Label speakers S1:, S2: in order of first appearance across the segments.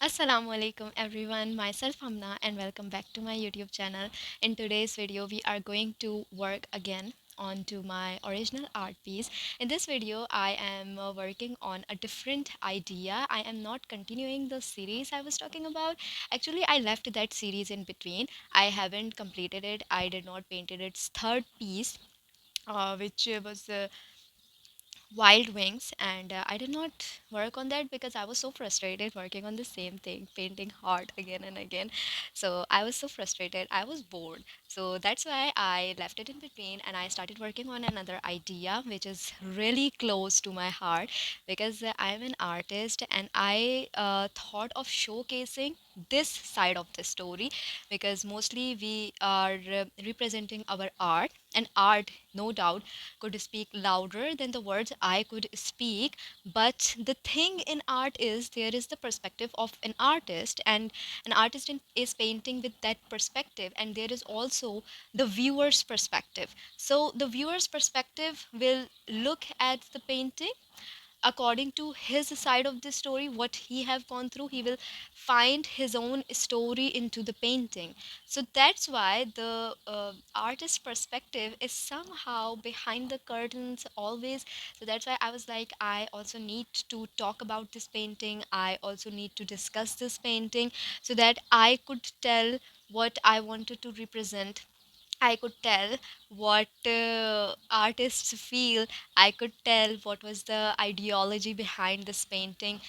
S1: Assalamu alaikum everyone, myself Hamna and welcome back to my YouTube channel. In today's video we are going to work again onto my original art piece. In this video I am working on a different idea. I am not continuing the series I was talking about. Actually I left that series in between. I haven't completed it. I did not painted its third piece, which was Wild Wings, and I did not work on that because I was so frustrated working on the same thing, painting hard again and again. So I was so frustrated, I was bored. So that's why I left it in between and I started working on another idea which is really close to my heart because I'm an artist and I thought of showcasing this side of the story because mostly we are representing our art, and art no doubt could speak louder than the words I could speak. But the thing in art is there is the perspective of an artist, and an artist is painting with that perspective, and there is also the viewer's perspective. So the viewer's perspective will look at the painting according to his side of the story, what he have gone through. He will find his own story into the painting. So that's why the artist perspective is somehow behind the curtains always. So that's why I was like, I also need to talk about this painting, I also need to discuss this painting so that I could tell what I wanted to represent. I could tell what artists feel. I could tell what was the ideology behind this painting,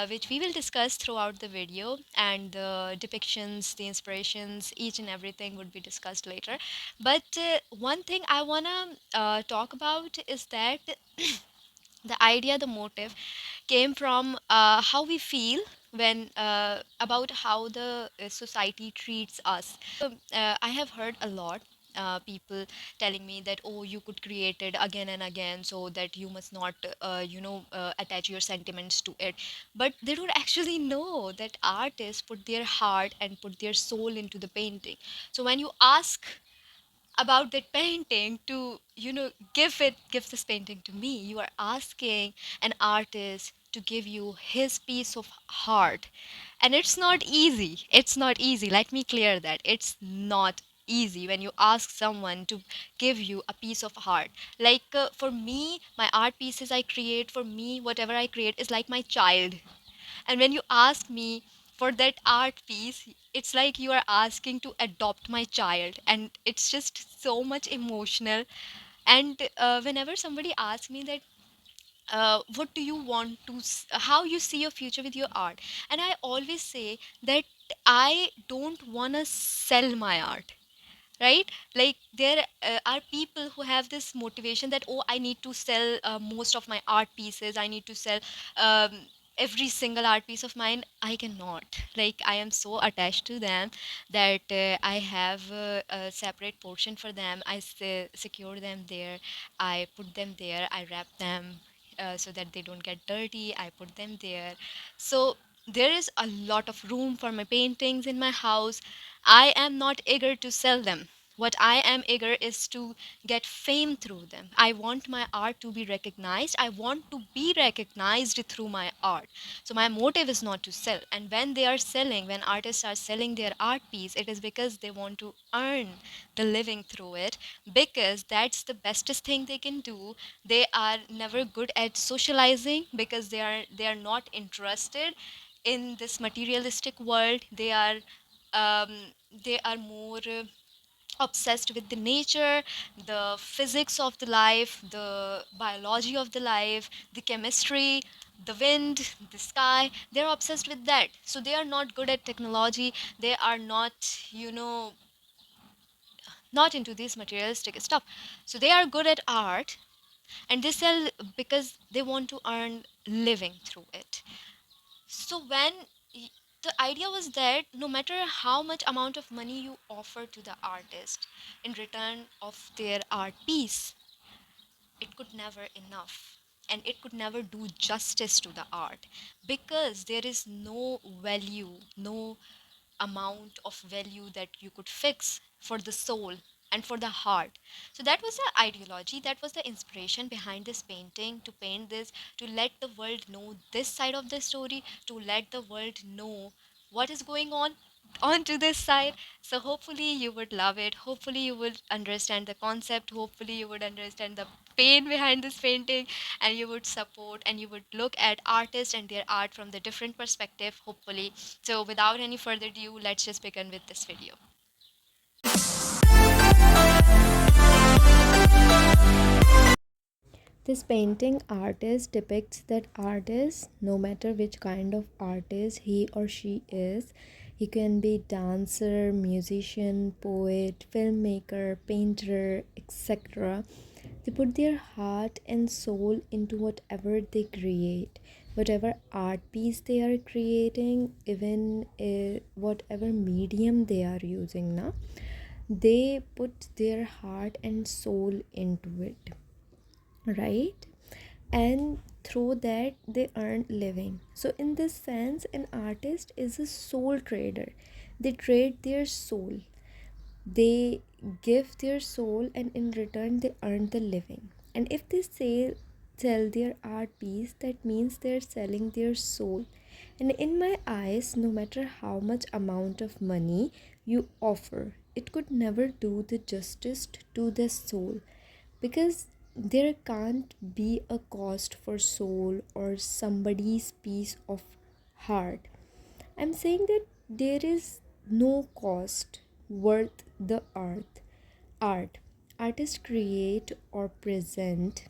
S1: which we will discuss throughout the video. And the depictions, the inspirations, each and everything would be discussed later. But one thing I want to talk about is that the idea, the motive came from how we feel when about how the society treats us. I have heard a lot people telling me that, oh, you could create it again and again so that you must not attach your sentiments to it. But they don't actually know that artists put their heart and put their soul into the painting. So when you ask about that painting to give this painting to me, you are asking an artist to give you his piece of heart. And it's not easy, let me clear that it's not easy when you ask someone to give you a piece of heart. Like for me, my art pieces I create, for me whatever I create is like my child. And when you ask me for that art piece, it's like you are asking to adopt my child, and it's just so much emotional. And whenever somebody asks me that, what do you want to, how you see your future with your art, and I always say that I don't want to sell my art, right? Like there are people who have this motivation that, oh, I need to sell most of my art pieces, I need to sell um, every single art piece of mine. I cannot. Like I am so attached to them that I have a separate portion for them. Secure them there, I put them there, I wrap them so that they don't get dirty, I put them there. So there is a lot of room for my paintings in my house. I am not eager to sell them. What I am eager is to get fame through them. I want my art to be recognized. I want to be recognized through my art. So my motive is not to sell. And when they are selling, when artists are selling their art piece, it is because they want to earn the living through it, because that's the bestest thing they can do. They are never good at socializing because they are not interested in this materialistic world. They are more obsessed with the nature, the physics of the life, the biology of the life, the chemistry, the wind, the sky. They're obsessed with that. So they are not good at technology. They are not into this materialistic stuff. So they are good at art, and they sell because they want to earn living through it. So y- the idea was that no matter how much amount of money you offer to the artist in return of their art piece, it could never enough, and it could never do justice to the art, because there is no value, no amount of value that you could fix for the soul and for the heart. So that was the ideology, that was the inspiration behind this painting, to paint this, to let the world know this side of the story, to let the world know what is going on to this side. So hopefully you would love it, hopefully you would understand the concept, hopefully you would understand the pain behind this painting, and you would support and you would look at artists and their art from the different perspective, hopefully. So without any further ado, let's just begin with this video. This painting artist depicts that artist, no matter which kind of artist he or she is, he can be dancer, musician, poet, filmmaker, painter, etc. They put their heart and soul into whatever they create, whatever art piece they are creating, even whatever medium they are using. Now, they put their heart and soul into it, right? And through that they earn living. So in this sense, an artist is a soul trader. They trade their soul, they give their soul, and in return they earn the living. And if they sell their art piece, that means they're selling their soul. And in my eyes, no matter how much amount of money you offer, it could never do the justice to the soul, because there can't be a cost for soul or somebody's piece of heart. I'm saying that there is no cost worth the art. Artists create or present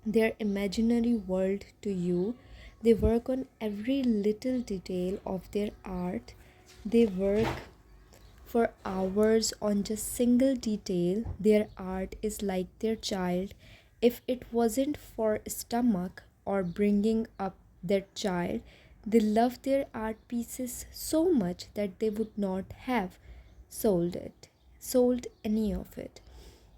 S1: their imaginary world to you. They work on every little detail of their art. They work for hours on just single detail. Their art is like their child. If it wasn't for stomach or bringing up their child, they love their art pieces so much that they would not have sold any of it.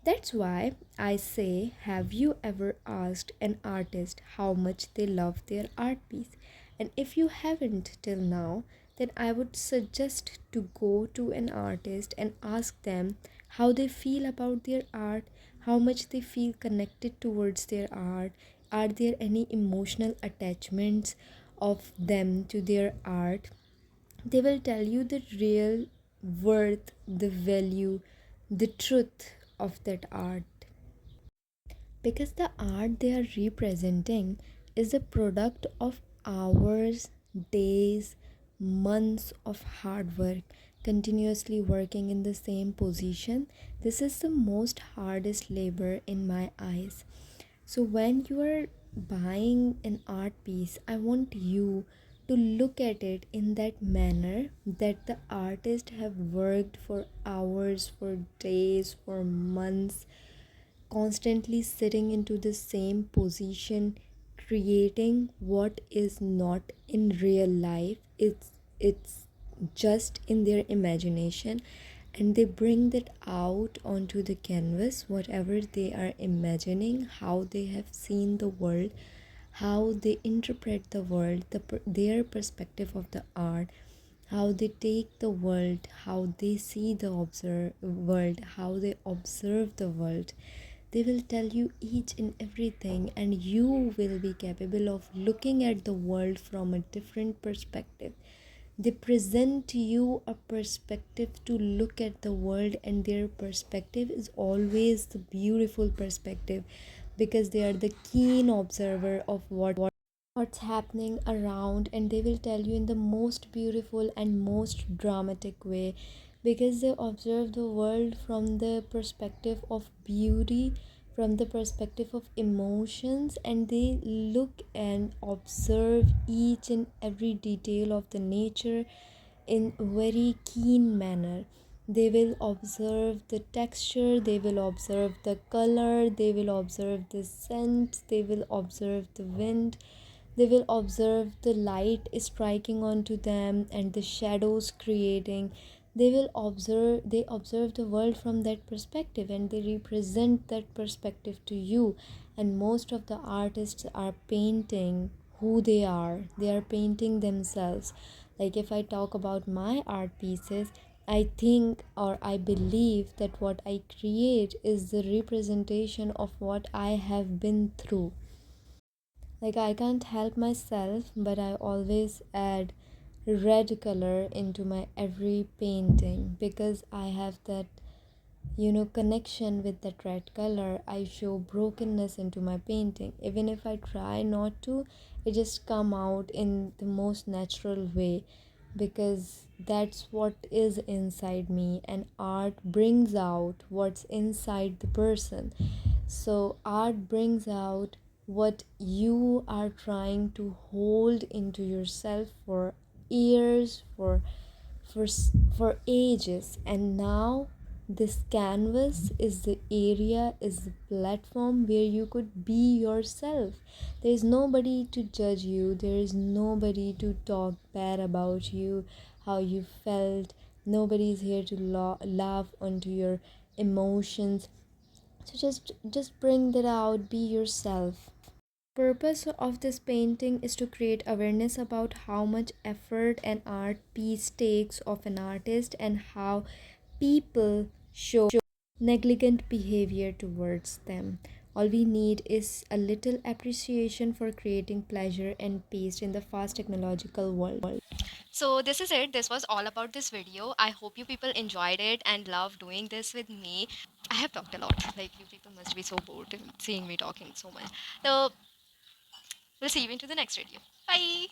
S1: That's why I say, have you ever asked an artist how much they love their art piece? And if you haven't till now, then I would suggest to go to an artist and ask them how they feel about their art, how much they feel connected towards their art. Are there any emotional attachments of them to their art? They will tell you the real worth, the value, the truth of that art, because the art they are representing is a product of hours, days, months of hard work, continuously working in the same position. This is the most hardest labor in my eyes. So when you are buying an art piece, I want you to look at it in that manner, that the artist have worked for hours, for days, for months, constantly sitting into the same position, creating what is not in real life. It's just in their imagination, and they bring that out onto the canvas, whatever they are imagining, how they have seen the world, how they interpret the world, their perspective of the art, how they take the world, how they see the world, how they observe the world. They will tell you each and everything, and you will be capable of looking at the world from a different perspective. They present to you a perspective to look at the world, and their perspective is always the beautiful perspective, because they are the keen observer of what's happening around, and they will tell you in the most beautiful and most dramatic way, because they observe the world from the perspective of beauty, from the perspective of emotions, and they look and observe each and every detail of the nature in a very keen manner. They will observe the texture, they will observe the color, they will observe the scent, they will observe the wind, they will observe the light striking onto them and the shadows creating. They observe the world from that perspective, and they represent that perspective to you. And most of the artists are painting who they are. They are painting themselves. Like if I talk about my art pieces,
S2: I think or I believe that what I create is the representation of what I have been through. Like, I can't help myself, but I always add red color into my every painting because I have that, connection with that red color. I show brokenness into my painting. Even if I try not to, it just come out in the most natural way because that's what is inside me, and art brings out what's inside the person. So art brings out what you are trying to hold into yourself for years, for ages, and now this canvas is the area, is the platform where you could be yourself. There is nobody to judge you, there is nobody to talk bad about you, how you felt. Nobody is here to laugh onto your emotions. So just bring that out, be yourself. Purpose of this painting is to create awareness about how much effort an art piece takes of an artist and how people show negligent behavior towards them. All we need is a little appreciation for creating pleasure and peace in the fast technological world.
S1: So this is it. This was all about this video. I hope you people enjoyed it and love doing this with me. I have talked a lot. Like, you people must be so bored seeing me talking so much. So we'll see you into the next video. Bye.